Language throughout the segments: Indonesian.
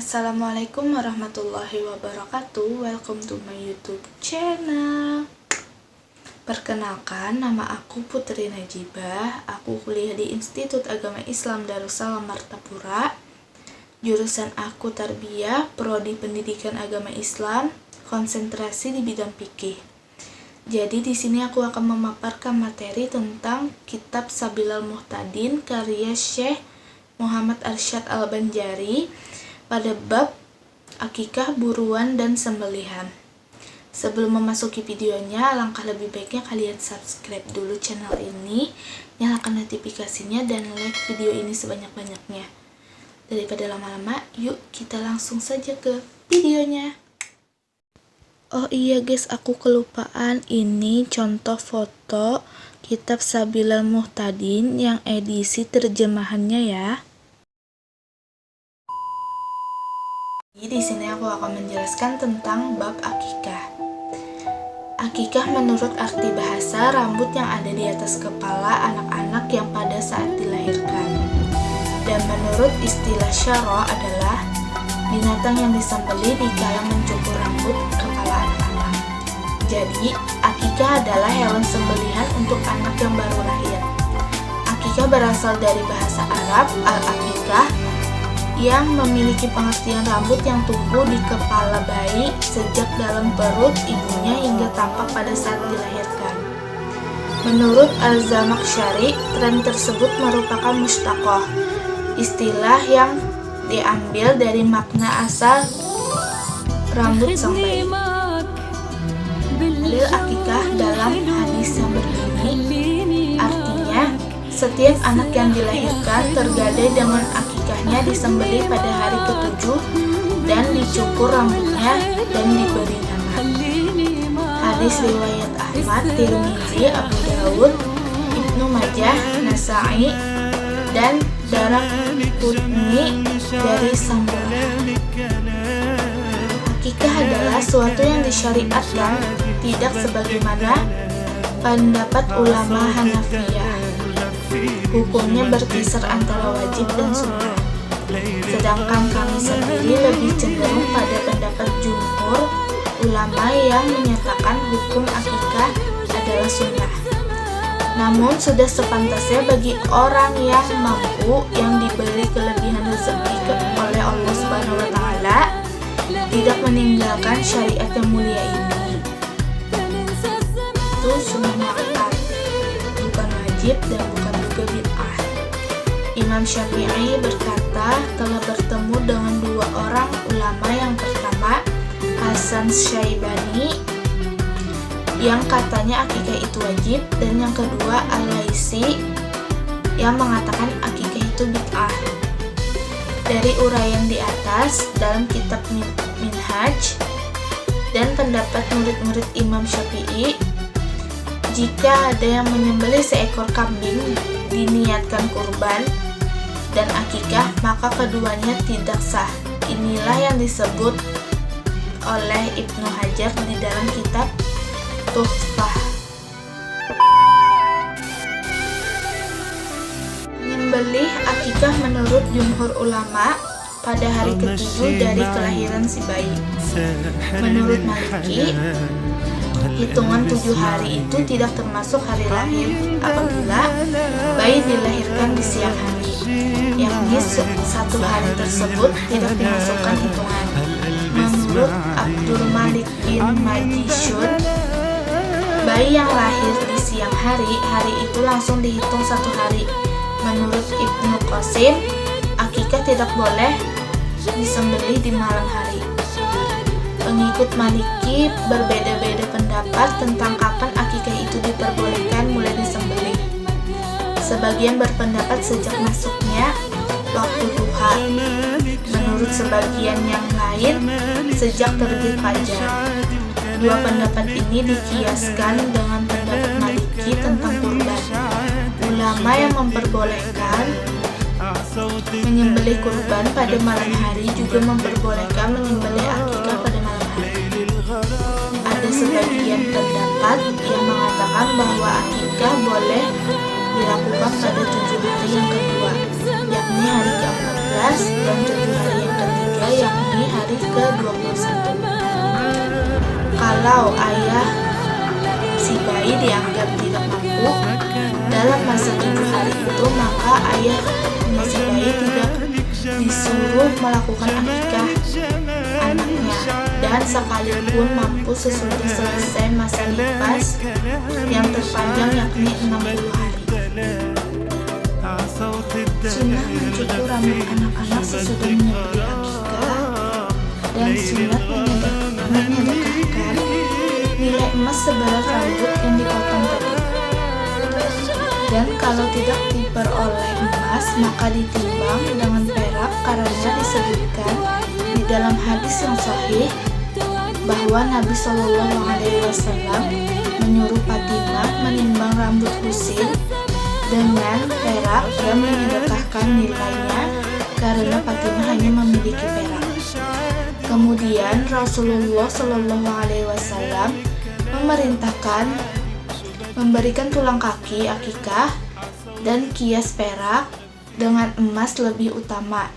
Assalamualaikum warahmatullahi wabarakatuh. Welcome to my YouTube channel. Perkenalkan, nama aku Putri Najibah. Aku kuliah di Institut Agama Islam Darussalam Martapura. Jurusan aku Tarbiyah, Prodi Pendidikan Agama Islam, konsentrasi di bidang fikih. Jadi di sini aku akan memaparkan materi tentang Kitab Sabilal Muhtadin karya Syekh Muhammad Arsyad Al-Banjari pada bab akikah, buruan, dan sembelihan. Sebelum memasuki videonya, alangkah lebih baiknya kalian subscribe dulu channel ini, nyalakan notifikasinya, dan like video ini sebanyak-banyaknya. Daripada lama-lama, yuk kita langsung saja ke videonya. Oh iya guys, aku kelupaan, ini contoh foto Kitab Sabilal Muhtadin yang edisi terjemahannya ya. Di sini aku akan menjelaskan tentang bab akikah. Akikah menurut arti bahasa rambut yang ada di atas kepala anak-anak yang pada saat dilahirkan. Dan menurut istilah syara adalah binatang yang disembelih dikala mencukur rambut kepala anak-anak. Jadi, akikah adalah hewan sembelihan untuk anak yang baru lahir. Akikah berasal dari bahasa Arab al-akikah, yang memiliki pengertian rambut yang tumbuh di kepala bayi sejak dalam perut ibunya hingga tampak pada saat dilahirkan. Menurut Al-Zamakhsyari, tren tersebut merupakan mustaqoh, istilah yang diambil dari makna asal rambut sang bayi. Dalil akikah dalam hadis yang berbunyi, artinya setiap anak yang dilahirkan tergadai dengan akikahnya disembelih pada hari ke-7 dan dicukur rambutnya dan diberi nama. Hadis riwayat Ahmad, Tirmizi, Abu Dawud, Ibnu Majah, Nasa'i, dan Daraqutni dari sang bayi. Akikah adalah suatu yang disyariatkan, tidak sebagaimana pendapat ulama Hanafiyah. Hukumnya berkisar antara wajib dan sunnah. Sedangkan kami sendiri lebih cenderung pada pendapat jumhur ulama yang menyatakan hukum akikah adalah sunnah. Namun sudah sepantasnya bagi orang yang mampu, yang diberi kelebihan rezeki oleh Allah Subhanahu wa Ta'ala, tidak meninggalkan syariat yang mulia ini. Itu sunnah muakkad, bukan wajib dan bukan juga bid'ah. Imam Syafi'i berkata telah bertemu dengan dua orang ulama. Yang pertama, Hasan Syaibani yang katanya akikah itu wajib, dan yang kedua Al-Laisi yang mengatakan akikah itu bid'ah. Dari uraian di atas dalam kitab Minhaj dan pendapat murid-murid Imam Syafi'i, jika ada yang menyembelih seekor kambing diniatkan kurban dan akikah, maka keduanya tidak sah. Inilah yang disebut oleh Ibnu Hajar di dalam kitab Tuhfah. Menyembelih akikah menurut jumhur ulama pada hari ke-7 dari kelahiran si bayi. Menurut Maliki, hitungan 7 hari itu tidak termasuk hari lahir apabila bayi dilahirkan di siang hari, yakni satu hari tersebut tidak dimasukkan hitungan. Menurut Abdul Malik bin Majishun, bayi yang lahir di siang hari, hari itu langsung dihitung satu hari. Menurut Ibnu Qasim, akikah tidak boleh disembelih di malam hari. Pengikut Maliki berbeda-beda pendapat tentang kapan akikah itu diperbolehkan mulai disembelih. Sebagian berpendapat sejak masuknya waktu duha. Menurut sebagian yang lain, sejak terbit fajar. Dua pendapat ini dikiaskan dengan pendapat Maliki tentang kurban. Ulama yang memperbolehkan menyembelih kurban pada malam hari juga memperbolehkan menyembelih akikah pada malam hari. Ada sebagian pendapat yang mengatakan bahwa akikah boleh dilakukan pada 7 hari yang kedua, yakni hari ke-14 dan 7 hari yang ketiga yakni hari ke-21. Kalau ayah si bayi dianggap tidak mampu dalam masa 7 hari itu, maka ayah si bayi tidak disuruh melakukan akikah anaknya, dan sekalipun mampu sesudah selesai masa nifas yang terpanjang yakni 60 hari. Sunnah mencukur rambut anak-anak sesudah menyembelih akikah, dan sunat menyedekahkan nilai emas seberat rambut yang dipotong tadi. Dan kalau tidak diperoleh emas, maka ditimbang dengan perak, karena disebutkan di dalam hadis yang sahih bahwa Nabi Shallallahu Alaihi Wasallam menyuruh Fatimah menimbang rambut Husain dengan perak dan menyedekahkan nilainya karena Fatimah hanya memiliki perak. Kemudian Rasulullah Shallallahu Alaihi Wasallam memerintahkan memberikan tulang kaki akikah dan kias perak dengan emas lebih utama,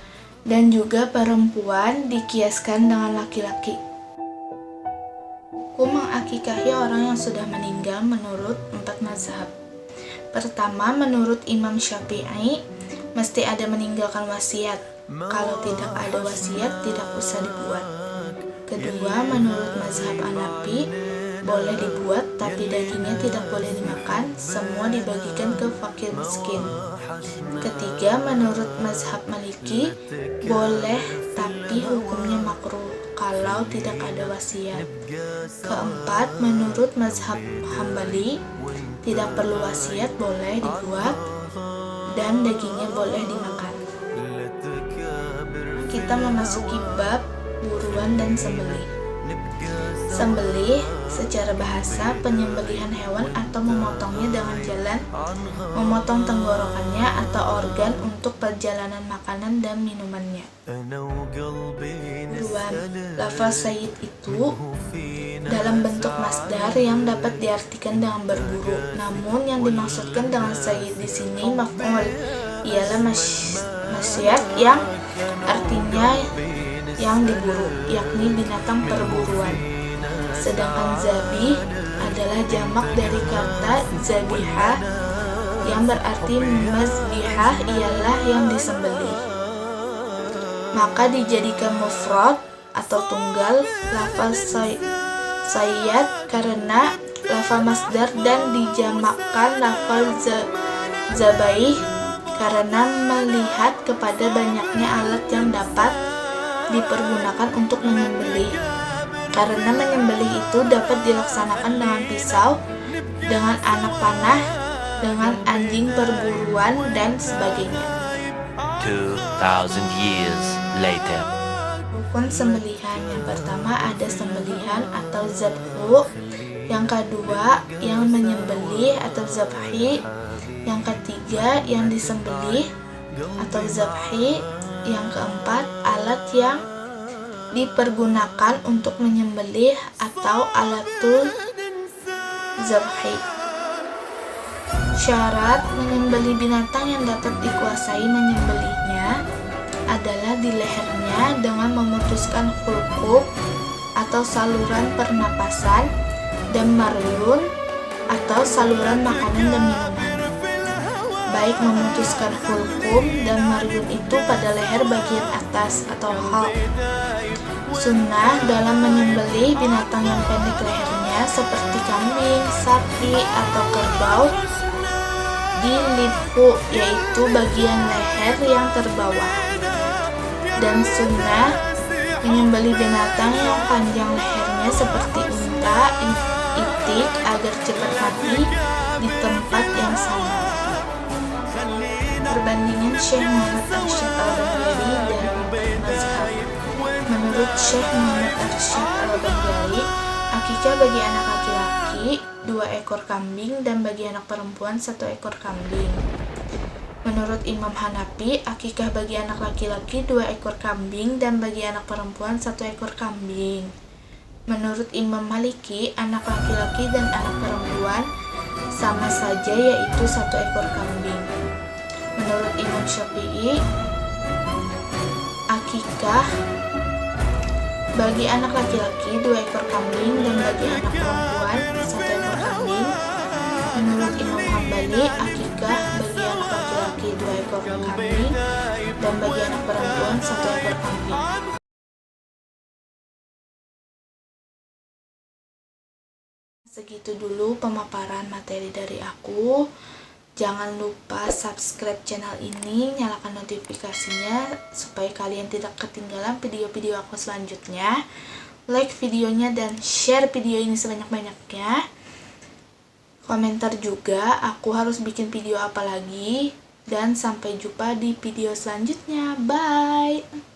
dan juga perempuan dikiaskan dengan laki-laki. Hukum mengakikahi orang yang sudah meninggal menurut 4 mazhab. Pertama, menurut Imam Syafi'i, mesti ada meninggalkan wasiat. Kalau tidak ada wasiat, tidak usah dibuat. Kedua, menurut mazhab Hanafi, boleh dibuat tapi dagingnya tidak boleh dimakan, semua dibagikan ke fakir miskin. Ketiga, menurut mazhab Maliki, boleh tapi hukumnya makruh kalau tidak ada wasiat. Keempat, menurut mazhab Hambali, tidak perlu wasiat, boleh dibuat dan dagingnya boleh dimakan. Kita memasuki bab buruan dan sembelih. Sembelih secara bahasa penyembelihan hewan atau memotongnya dengan jalan memotong tenggorokannya atau organ untuk perjalanan makanan dan minumannya. Buruan, lafaz sayyid itu dalam bentuk masdar yang dapat diartikan dengan berburu. Namun yang dimaksudkan dengan sayyid di sini maf'ul ialah masyad yang artinya yang diburu, yakni binatang perburuan. Sedangkan zabih adalah jamak dari kata zabihah yang berarti mazbihah ialah yang disembelih. Maka dijadikan mufrad atau tunggal lafaz sayyad karena lafaz masdar, dan dijamakkan lafaz zabaih karena melihat kepada banyaknya alat yang dapat dipergunakan untuk menyembelih. Karena menyembelih itu dapat dilaksanakan dengan pisau, dengan anak panah, dengan anjing perburuan, dan sebagainya. 2000 years later. Rukun sembelihan yang pertama ada sembelihan atau zabhu, yang kedua yang menyembelih atau zabhi, yang ketiga yang disembelih atau zabhi, yang keempat alat yang dipergunakan untuk menyembelih atau alatul zabhi. Syarat menyembelih binatang yang dapat dikuasai menyembelihnya adalah di lehernya dengan memutuskan hulqum atau saluran pernapasan, dan maryun atau saluran makanan dan minuman. Baik memutuskan hulqum dan maryun itu pada leher bagian atas atau halq. Sunnah dalam menyembelih binatang yang pendek lehernya seperti kambing, sapi, atau kerbau dilipu, yaitu bagian leher yang terbawah. Dan sunnah menyembelih binatang yang panjang lehernya seperti unta, itik agar cepat mati di tempat yang sama. Perbandingan Syekh Muhammad Arsyad Al-Banjari dan mazhab. Menurut Syekh Muhammad Arsyad Al-Banjari, akikah bagi anak laki-laki 2 ekor kambing dan bagi anak perempuan 1 ekor kambing. Menurut Imam Hanafi, akikah bagi anak laki-laki 2 ekor kambing dan bagi anak perempuan 1 ekor kambing. Menurut Imam Maliki, anak laki-laki dan anak perempuan sama saja, yaitu 1 ekor kambing. Menurut Imam Syafi'i, akikah akikah bagi anak laki-laki 2 ekor kambing dan bagi anak perempuan 1 ekor kambing. Menurut Imam Hambali, akikah bagi anak laki-laki 2 ekor kambing dan bagi anak perempuan 1 ekor kambing. Segitu dulu pemaparan materi dari aku. Jangan lupa subscribe channel ini, nyalakan notifikasinya supaya kalian tidak ketinggalan video-video aku selanjutnya. Like videonya dan share video ini sebanyak-banyaknya. Komentar juga aku harus bikin video apa lagi. Dan sampai jumpa di video selanjutnya. Bye!